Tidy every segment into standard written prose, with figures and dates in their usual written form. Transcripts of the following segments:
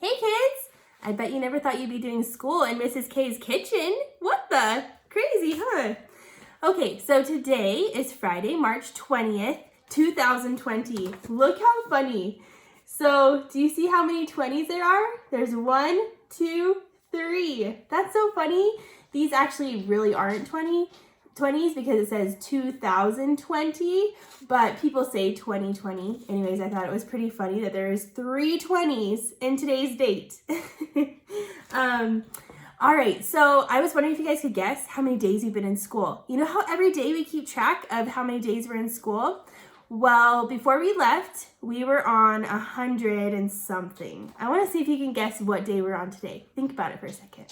Hey kids! I bet you never thought you'd be doing school in Mrs. K's kitchen. What the? Crazy, huh? Okay, so today is Friday, March 20th, 2020. Look how funny. So, do you see how many 20s there are? There's 1, 2, 3. That's so funny. These actually really aren't 20s because it says 2020, but people say 2020. Anyways, I thought it was pretty funny that there is 3 20s in today's date. All right, so I was wondering if you guys could guess how many days you've been in school. You know how every day we keep track of how many days we're in school? Well, before we left, we were on 100 and something. I want to see if you can guess what day we're on today. Think about it for a second.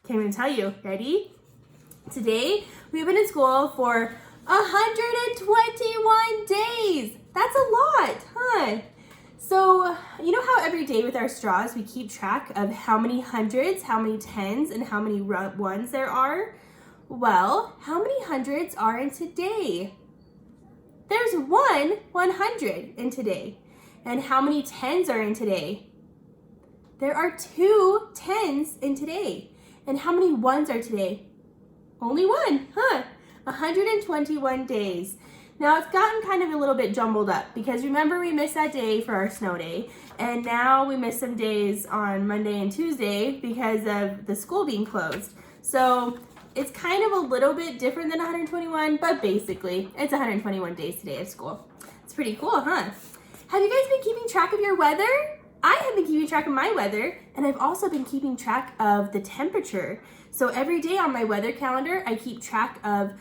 Okay, I'm going to tell you. Ready? Today, we've been in school for 121 days. That's a lot, huh? So, you know how every day with our straws, we keep track of how many hundreds, how many tens, and how many ones there are? Well, how many hundreds are in today? There's 100 in today. And how many tens are in today? There are 2 tens in today. And how many ones are today? Only 1, huh? 121 days. Now it's gotten kind of a little bit jumbled up because remember we missed that day for our snow day, and now we missed some days on Monday and Tuesday because of the school being closed. So it's kind of a little bit different than 121, but basically it's 121 days today of school. It's pretty cool, huh? Have you guys been keeping track of your weather? I have been keeping track of my weather, and I've also been keeping track of the temperature. So every day on my weather calendar, I keep track of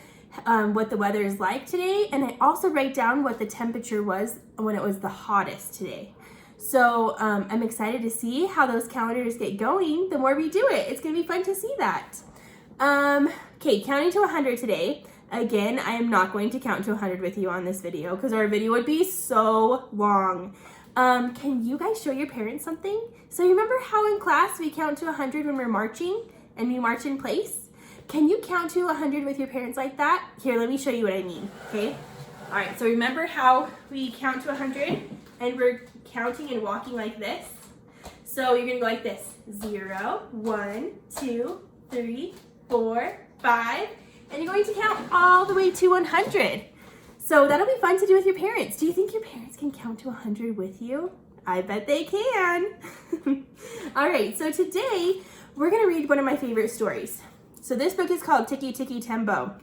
what the weather is like today, and I also write down what the temperature was when it was the hottest today. So I'm excited to see how those calendars get going the more we do it. It's gonna be fun to see that. Okay, counting to 100 today. Again, I am not going to count to 100 with you on this video because our video would be so long. Can you guys show your parents something? So remember how in class we count to 100 when we're marching and we march in place? Can you count to 100 with your parents like that? Here, let me show you what I mean, okay? All right, so remember how we count to 100 and we're counting and walking like this? So you're gonna go like this: 0, 1, 2, 3, 4, 5, and you're going to count all the way to 100. So that'll be fun to do with your parents. Do you think your parents can count to 100 with you? I bet they can. All right, so today we're gonna read one of my favorite stories. So this book is called Tiki Tiki Tembo.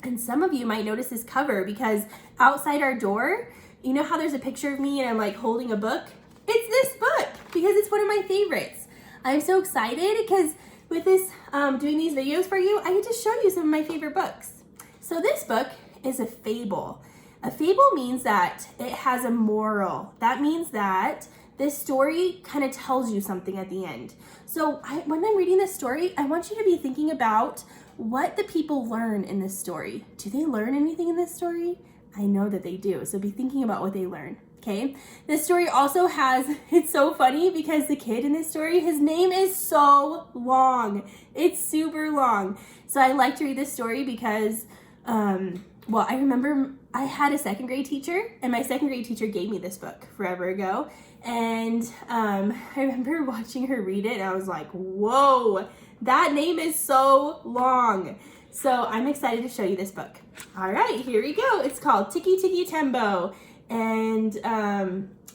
And some of you might notice this cover because outside our door, you know how there's a picture of me and I'm like holding a book? It's this book because it's one of my favorites. I'm so excited because with this, doing these videos for you, I get to show you some of my favorite books. So this book is a fable. A fable means that it has a moral. That means that this story kind of tells you something at the end. So when I'm reading this story, I want you to be thinking about what the people learn in this story. Do they learn anything in this story? I know that they do, so be thinking about what they learn, okay? This story also has, it's so funny because the kid in this story, his name is so long. It's super long. So I like to read this story because, well, I remember I had a second grade teacher, and my second grade teacher gave me this book forever ago. And I remember watching her read it, and I was like, whoa, that name is so long. So I'm excited to show you this book. All right, here we go. It's called Tiki Tiki Tembo, and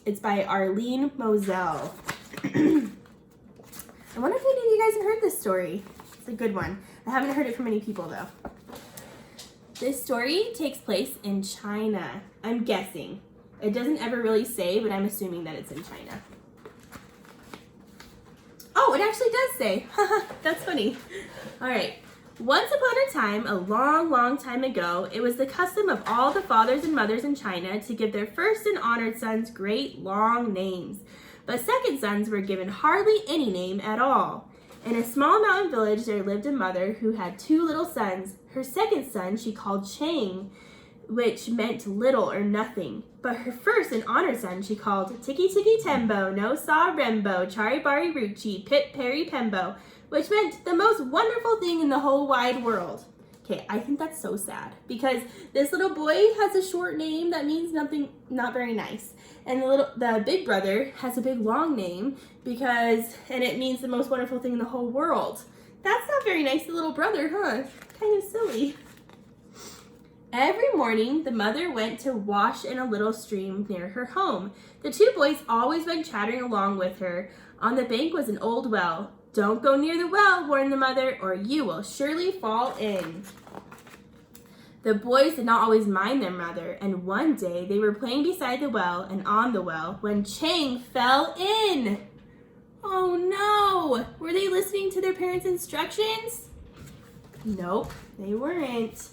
it's by Arlene Moselle. I wonder if any of you guys have heard this story. It's a good one. I haven't heard it from many people, though. This story takes place in China, I'm guessing. It doesn't ever really say, but I'm assuming that it's in China. Oh, it actually does say. That's funny. All right. Once upon a time, a long, long time ago, it was the custom of all the fathers and mothers in China to give their first and honored sons great, long names. But second sons were given hardly any name at all. In a small mountain village, there lived a mother who had 2 little sons. Her second son she called Chang, which meant little or nothing. But her first and honored son she called Tiki Tiki Tembo, no Sa Rembo, Chari Bari Ruchi, Pip Peri Pembo, which meant the most wonderful thing in the whole wide world. Okay, I think that's so sad because this little boy has a short name that means nothing, not very nice. And the big brother has a big long name and it means the most wonderful thing in the whole world. That's not very nice, the little brother, huh? Kind of silly. Every morning, the mother went to wash in a little stream near her home. The two boys always went chattering along with her. On the bank was an old well. "Don't go near the well," warned the mother, "or you will surely fall in." The boys did not always mind their mother, and one day they were playing beside the well and on the well when Chang fell in. Oh no! Were they listening to their parents' instructions? Nope, they weren't.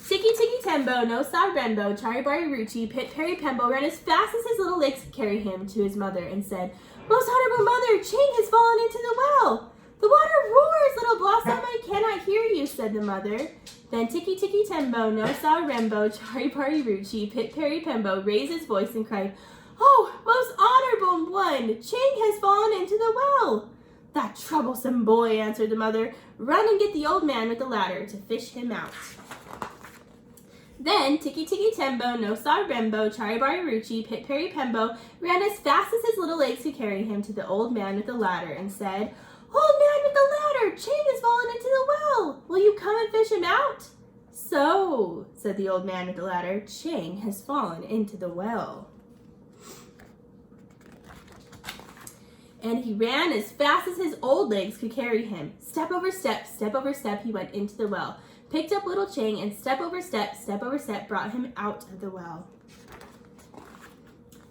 Tiki Tiki Tembo, no Sa Rembo, Chari Bari Ruchi, Pit Peri Pembo ran as fast as his little legs could carry him to his mother and said, "Most honorable mother, Chang has fallen into the well." "The water roars, little blossom, I cannot hear you," said the mother. Then Tiki Tiki Tembo, no Sa Rembo, Chari Bari Ruchi, Pit Peri Pembo raised his voice and cried, "Oh, most honorable one, Chang has fallen into the well." "That troublesome boy," answered the mother. "Run and get the old man with the ladder to fish him out." Then Tiki Tiki Tembo, no Sa Rembo, Chari Bari Ruchi, Pit Peri Pembo ran as fast as his little legs could carry him to the old man with the ladder and said, "Old man with the ladder, Chang has fallen into the well. Will you come and fish him out?" "So," said the old man with the ladder, "Chang has fallen into the well." And he ran as fast as his old legs could carry him. Step over step, he went into the well, picked up little Chang, and step over step, brought him out of the well.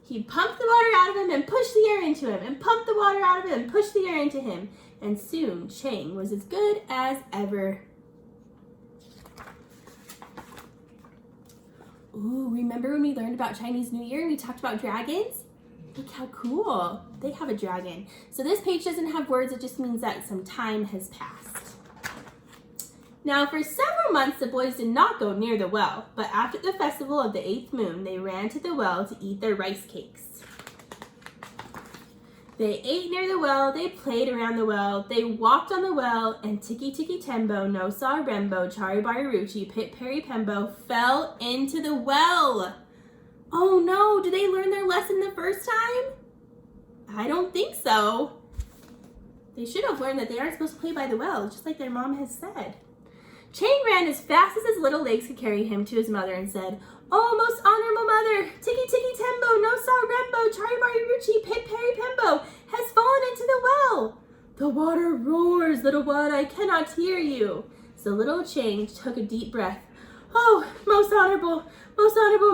He pumped the water out of him and pushed the air into him, and pumped the water out of him and pushed the air into him. And soon Chang was as good as ever. Ooh, remember when we learned about Chinese New Year and we talked about dragons? Look how cool. They have a dragon. So this page doesn't have words, it just means that some time has passed. Now, for several months, the boys did not go near the well, but after the festival of the 8th moon, they ran to the well to eat their rice cakes. They ate near the well, they played around the well, they walked on the well, and Tiki Tiki Tembo, no Sa Rembo, Chari Bari Ruchi, Pit Peri Pembo fell into the well. Oh no, did they learn their lesson the first time? I don't think so. They should have learned that they aren't supposed to play by the well, just like their mom has said. Chang ran as fast as his little legs could carry him to his mother and said, "Oh, most honorable mother, Tiki Tiki Tembo, no Sa Rembo, Chari Bari Ruchi, Pit Peri Pembo has fallen into the well." "The water roars, little one, I cannot hear you." So little Chang took a deep breath. "Oh, most honorable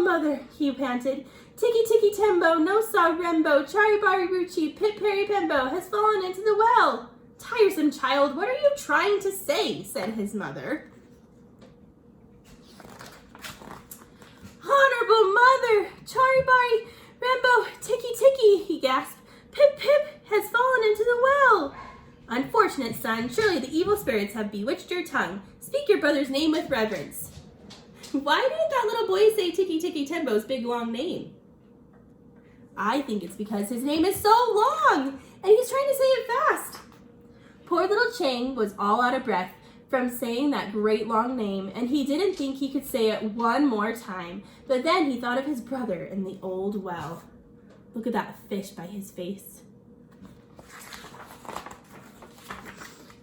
mother," he panted. "Tiki Tiki Tembo, no Sa Rembo, Chari Bari Ruchi, Pit Peri Pembo has fallen into the well." "Tiresome child, what are you trying to say?" said his mother. "Honorable mother, Chari Bari Rembo, Tiki Tiki," he gasped. "Pip Pip has fallen into the well." "Unfortunate son, surely the evil spirits have bewitched your tongue. Speak your brother's name with reverence." Why didn't that little boy say Tiki Tiki Tembo's big long name? I think it's because his name is so long and he's trying to say it fast. Poor little Chang was all out of breath from saying that great long name, and he didn't think he could say it one more time. But then he thought of his brother in the old well. Look at that fish by his face.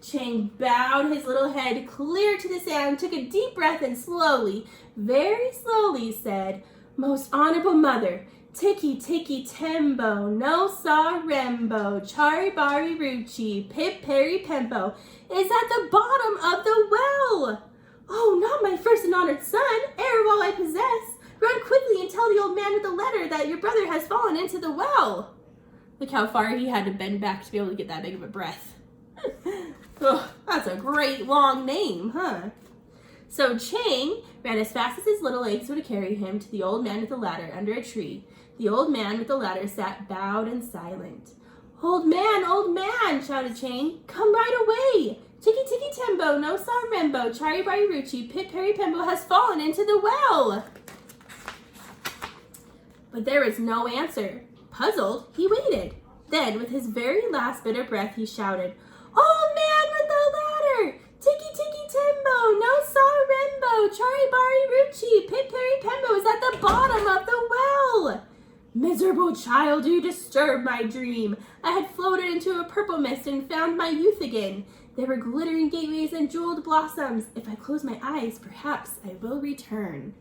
Chang bowed his little head clear to the sand, took a deep breath, and slowly, very slowly said, "Most honorable mother, Tiki Tiki Tembo, no Sa Rembo, Chari Bari Ruchi, Pip Peri Pembo is at the bottom of the well. Oh, not my first and honored son, ere of all I possess. Run quickly and tell the old man with the letter that your brother has fallen into the well." Look how far he had to bend back to be able to get that big of a breath. Oh, that's a great long name, huh? So Chang ran as fast as his little legs would carry him to the old man with the ladder under a tree. The old man with the ladder sat bowed and silent. Old man, shouted Chang, "come right away. Tiki Tiki Tembo, no Sa Rembo, Chari Bari Ruchi, Pit Peri Pembo has fallen into the well." But there was no answer. Puzzled, he waited. Then, with his very last bit of breath, he shouted, "Old man with the ladder! Tiki Tiki Tembo, no Sa Rembo, Chari Bari Ruchi, Pit Peri Pembo is at the bottom of the well." Miserable child, you disturb my dream. I had floated into a purple mist and found my youth again. There were glittering gateways and jeweled blossoms. If I close my eyes, perhaps I will return.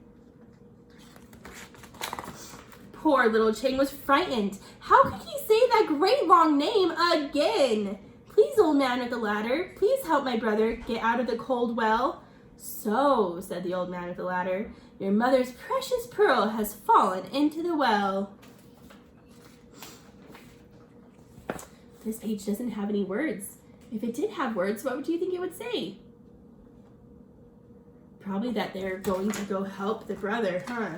Poor little Ching was frightened. How could he say that great long name again? Please, old man with the ladder, please help my brother get out of the cold well. So, said the old man with the ladder, your mother's precious pearl has fallen into the well. This page doesn't have any words. If it did have words, what do you think it would say? Probably that they're going to go help the brother, huh?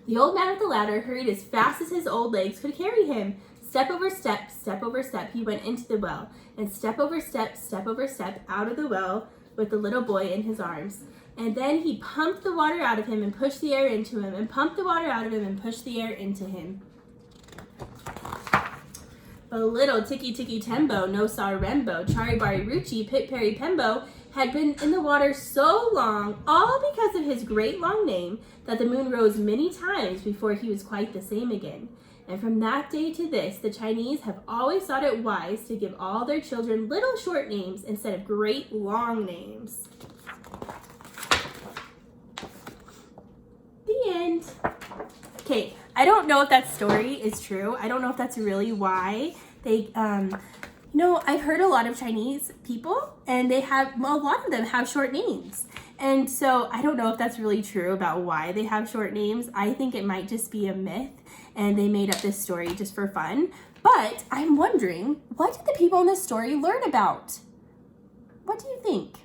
The old man with the ladder hurried as fast as his old legs could carry him. Step over step, he went into the well, and step over step, out of the well with the little boy in his arms. And then he pumped the water out of him and pushed the air into him, and pumped the water out of him and pushed the air into him. But little Tiki Tiki Tembo, no Sar Rembo, Chari Bari Ruchi, Pip Peri Pembo had been in the water so long, all because of his great long name, that the moon rose many times before he was quite the same again. And from that day to this, the Chinese have always thought it wise to give all their children little short names instead of great long names. The end. Okay, I don't know if that story is true. I don't know if that's really why they, I've heard a lot of Chinese people, and a lot of them have short names. And so I don't know if that's really true about why they have short names. I think it might just be a myth, and they made up this story just for fun. But I'm wondering, what did the people in this story learn about? What do you think?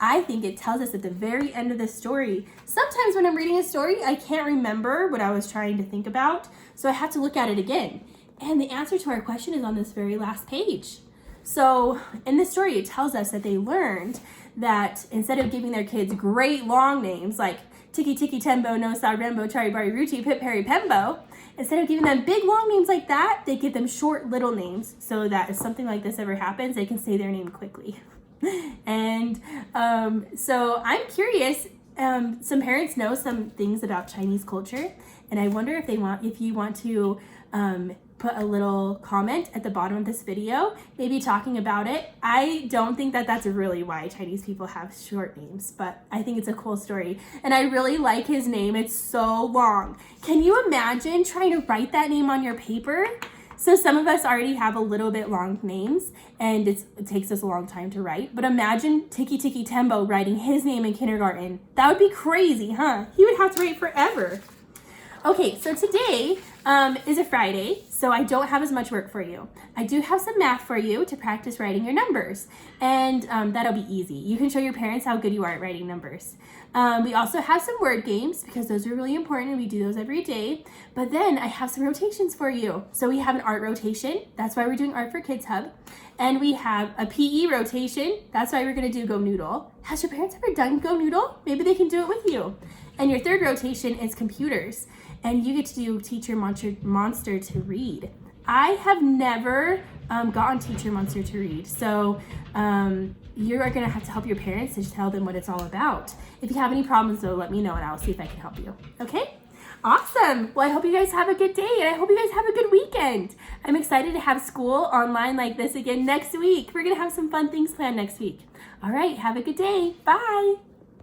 I think it tells us at the very end of the story. Sometimes when I'm reading a story, I can't remember what I was trying to think about, so I have to look at it again. And the answer to our question is on this very last page. So in this story, it tells us that they learned that instead of giving their kids great long names like Tiki Tiki Tembo, No Sar Rembo, Chari Bari Ruchi, Pip Peri Pembo, instead of giving them big long names like that, they give them short little names so that if something like this ever happens, they can say their name quickly. And so I'm curious, some parents know some things about Chinese culture, and I wonder if you want to put a little comment at the bottom of this video, maybe talking about it. I don't think that that's really why Chinese people have short names, but I think it's a cool story. And I really like his name. It's so long. Can you imagine trying to write that name on your paper? So some of us already have a little bit long names, and it takes us a long time to write. But imagine Tiki Tiki Tembo writing his name in kindergarten. That would be crazy, huh? He would have to wait forever. Okay, so today is a Friday, so I don't have as much work for you. I do have some math for you to practice writing your numbers, and that'll be easy. You can show your parents how good you are at writing numbers. We also have some word games because those are really important and we do those every day. But then I have some rotations for you. So we have an art rotation. That's why we're doing Art for Kids Hub. And we have a PE rotation. That's why we're going to do Go Noodle. Has your parents ever done Go Noodle? Maybe they can do it with you. And your third rotation is computers. And you get to do Teacher Monster to Read. I have never gotten Teacher Monster to Read. So you are going to have to help your parents to tell them what it's all about. If you have any problems, though, let me know and I'll see if I can help you. Okay? Awesome. Well, I hope you guys have a good day and I hope you guys have a good weekend. I'm excited to have school online like this again next week. We're going to have some fun things planned next week. All right. Have a good day. Bye.